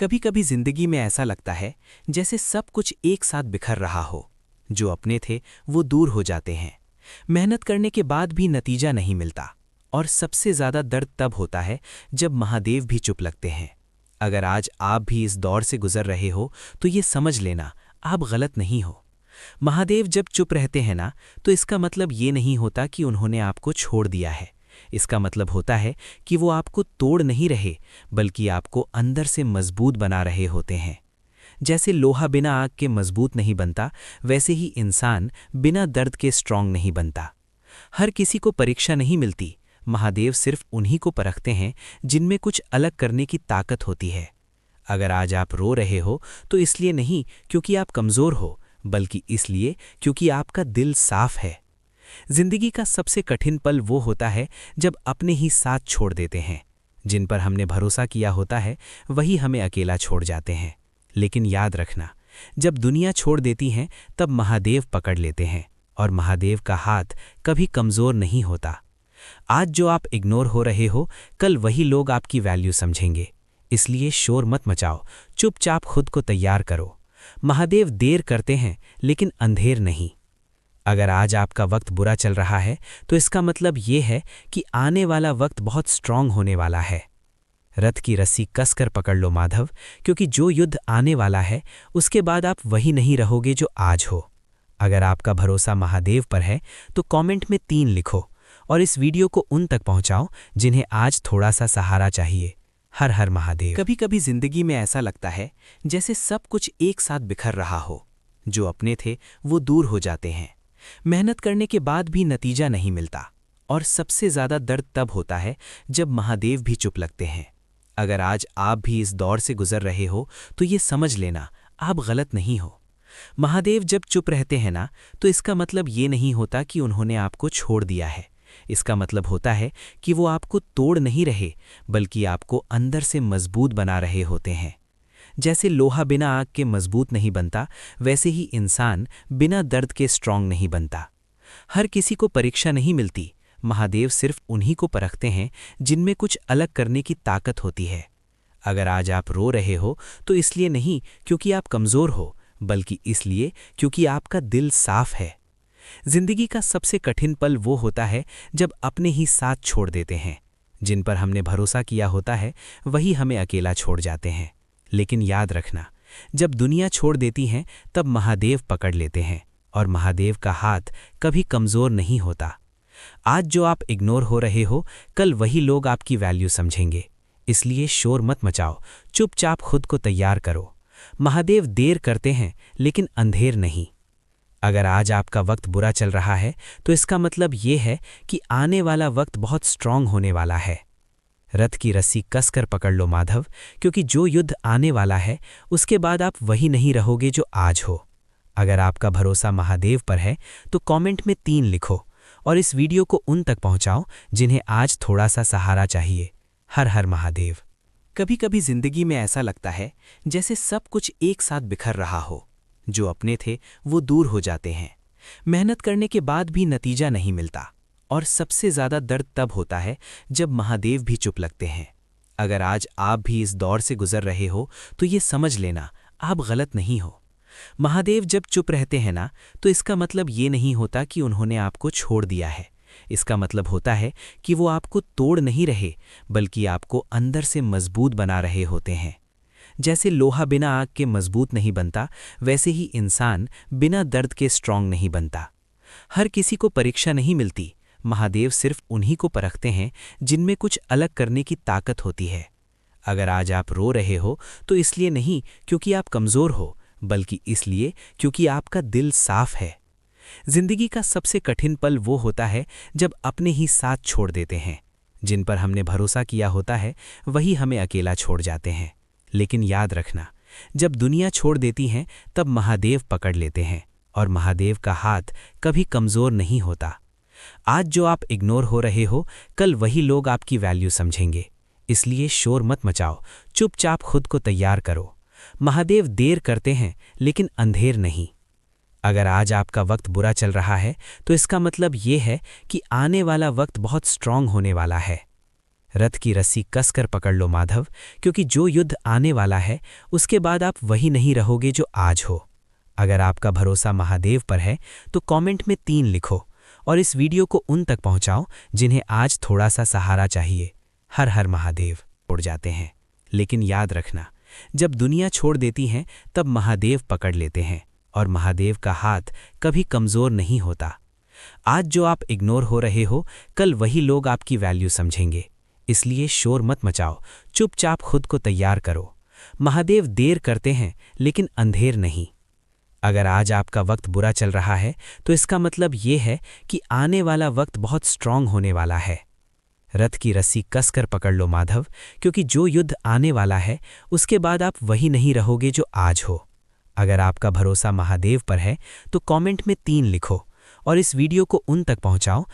कभी कभी जिंदगी में ऐसा लगता है जैसे सब कुछ एक साथ बिखर रहा हो। जो अपने थे वो दूर हो जाते हैं। मेहनत करने के बाद भी नतीजा नहीं मिलता। और सबसे ज्यादा दर्द तब होता है जब महादेव भी चुप लगते हैं। अगर आज आप भी इस दौर से गुजर रहे हो तो ये समझ लेना, आप गलत नहीं हो। महादेव जब चुप रहते हैं ना, तो इसका मतलब ये नहीं होता कि उन्होंने आपको छोड़ दिया है। इसका मतलब होता है कि वो आपको तोड़ नहीं रहे, बल्कि आपको अंदर से मजबूत बना रहे होते हैं। जैसे लोहा बिना आग के मजबूत नहीं बनता, वैसे ही इंसान बिना दर्द के स्ट्रांग नहीं बनता। हर किसी को परीक्षा नहीं मिलती। महादेव सिर्फ उन्हीं को परखते हैं जिनमें कुछ अलग करने की ताकत होती है। अगर आज आप रो रहे हो तो इसलिए नहीं क्योंकि आप कमज़ोर हो, बल्कि इसलिए क्योंकि आपका दिल साफ है। जिंदगी का सबसे कठिन पल वो होता है जब अपने ही साथ छोड़ देते हैं। जिन पर हमने भरोसा किया होता है वही हमें अकेला छोड़ जाते हैं। लेकिन याद रखना, जब दुनिया छोड़ देती है तब महादेव पकड़ लेते हैं, और महादेव का हाथ कभी कमज़ोर नहीं होता। आज जो आप इग्नोर हो रहे हो, कल वही लोग आपकी वैल्यू समझेंगे। इसलिए शोर मत मचाओ, चुपचाप खुद को तैयार करो। महादेव देर करते हैं लेकिन अंधेर नहीं। अगर आज आपका वक्त बुरा चल रहा है तो इसका मतलब ये है कि आने वाला वक्त बहुत स्ट्रांग होने वाला है। रथ की रस्सी कसकर पकड़ लो माधव, क्योंकि जो युद्ध आने वाला है उसके बाद आप वही नहीं रहोगे जो आज हो। अगर आपका भरोसा महादेव पर है तो कमेंट में 3 लिखो, और इस वीडियो को उन तक पहुंचाओ जिन्हें आज थोड़ा सा सहारा चाहिए। हर हर महादेव। कभी कभी जिंदगी में ऐसा लगता है जैसे सब कुछ एक साथ बिखर रहा हो। जो अपने थे वो दूर हो जाते हैं। मेहनत करने के बाद भी नतीजा नहीं मिलता। और सबसे ज्यादा दर्द तब होता है जब महादेव भी चुप लगते हैं। अगर आज आप भी इस दौर से गुजर रहे हो तो ये समझ लेना, आप गलत नहीं हो। महादेव जब चुप रहते हैं ना, तो इसका मतलब ये नहीं होता कि उन्होंने आपको छोड़ दिया है। इसका मतलब होता है कि वो आपको तोड़ नहीं रहे, बल्कि आपको अंदर से मजबूत बना रहे होते हैं। जैसे लोहा बिना आग के मजबूत नहीं बनता, वैसे ही इंसान बिना दर्द के स्ट्रांग नहीं बनता। हर किसी को परीक्षा नहीं मिलती। महादेव सिर्फ उन्हीं को परखते हैं जिनमें कुछ अलग करने की ताकत होती है। अगर आज आप रो रहे हो तो इसलिए नहीं क्योंकि आप कमज़ोर हो, बल्कि इसलिए क्योंकि आपका दिल साफ है। जिंदगी का सबसे कठिन पल वो होता है जब अपने ही साथ छोड़ देते हैं। जिन पर हमने भरोसा किया होता है वही हमें अकेला छोड़ जाते हैं। लेकिन याद रखना, जब दुनिया छोड़ देती है तब महादेव पकड़ लेते हैं, और महादेव का हाथ कभी कमज़ोर नहीं होता। आज जो आप इग्नोर हो रहे हो, कल वही लोग आपकी वैल्यू समझेंगे। इसलिए शोर मत मचाओ, चुपचाप खुद को तैयार करो। महादेव देर करते हैं लेकिन अंधेर नहीं। अगर आज आपका वक्त बुरा चल रहा है तो इसका मतलब ये है कि आने वाला वक्त बहुत स्ट्रांग होने वाला है। रथ की रस्सी कसकर पकड़ लो माधव, क्योंकि जो युद्ध आने वाला है उसके बाद आप वही नहीं रहोगे जो आज हो। अगर आपका भरोसा महादेव पर है तो कमेंट में 3 लिखो, और इस वीडियो को उन तक पहुंचाओ जिन्हें आज थोड़ा सा सहारा चाहिए। हर हर महादेव। कभी कभी जिंदगी में ऐसा लगता है जैसे सब कुछ एक साथ बिखर रहा हो। जो अपने थे वो दूर हो जाते हैं। मेहनत करने के बाद भी नतीजा नहीं मिलता। और सबसे ज्यादा दर्द तब होता है जब महादेव भी चुप लगते हैं। अगर आज आप भी इस दौर से गुजर रहे हो तो ये समझ लेना, आप गलत नहीं हो। महादेव जब चुप रहते हैं ना, तो इसका मतलब ये नहीं होता कि उन्होंने आपको छोड़ दिया है। इसका मतलब होता है कि वो आपको तोड़ नहीं रहे, बल्कि आपको अंदर से मजबूत बना रहे होते हैं। जैसे लोहा बिना आग के मजबूत नहीं बनता, वैसे ही इंसान बिना दर्द के स्ट्रांग नहीं बनता। हर किसी को परीक्षा नहीं मिलती। महादेव सिर्फ उन्हीं को परखते हैं जिनमें कुछ अलग करने की ताकत होती है। अगर आज आप रो रहे हो तो इसलिए नहीं क्योंकि आप कमज़ोर हो, बल्कि इसलिए क्योंकि आपका दिल साफ है। जिंदगी का सबसे कठिन पल वो होता है जब अपने ही साथ छोड़ देते हैं। जिन पर हमने भरोसा किया होता है वही हमें अकेला छोड़ जाते हैं। लेकिन याद रखना, जब दुनिया छोड़ देती है तब महादेव पकड़ लेते हैं, और महादेव का हाथ कभी कमज़ोर नहीं होता। आज जो आप इग्नोर हो रहे हो, कल वही लोग आपकी वैल्यू समझेंगे। इसलिए शोर मत मचाओ, चुपचाप खुद को तैयार करो। महादेव देर करते हैं लेकिन अंधेर नहीं। अगर आज आपका वक्त बुरा चल रहा है तो इसका मतलब ये है कि आने वाला वक्त बहुत स्ट्रांग होने वाला है। रथ की रस्सी कसकर पकड़ लो माधव, क्योंकि जो युद्ध आने वाला है उसके बाद आप वही नहीं रहोगे जो आज हो। अगर आपका भरोसा महादेव पर है तो कमेंट में 3 लिखो और इस वीडियो को उन तक पहुंचाओ जिन्हें आज थोड़ा सा सहारा चाहिए। हर हर महादेव। उड़ जाते हैं, लेकिन याद रखना, जब दुनिया छोड़ देती है तब महादेव पकड़ लेते हैं और महादेव का हाथ कभी कमज़ोर नहीं होता। आज जो आप इग्नोर हो रहे हो, कल वही लोग आपकी वैल्यू समझेंगे। इसलिए शोर मत मचाओ, चुपचाप खुद को तैयार करो। महादेव देर करते हैं लेकिन अंधेर नहीं। अगर आज आपका वक्त बुरा चल रहा है तो इसका मतलब ये है कि आने वाला वक्त बहुत स्ट्रांग होने वाला है। रथ की रस्सी कसकर पकड़ लो माधव, क्योंकि जो युद्ध आने वाला है उसके बाद आप वही नहीं रहोगे जो आज हो। अगर आपका भरोसा महादेव पर है तो कमेंट में 3 लिखो और इस वीडियो को उन तक पहुंचाओ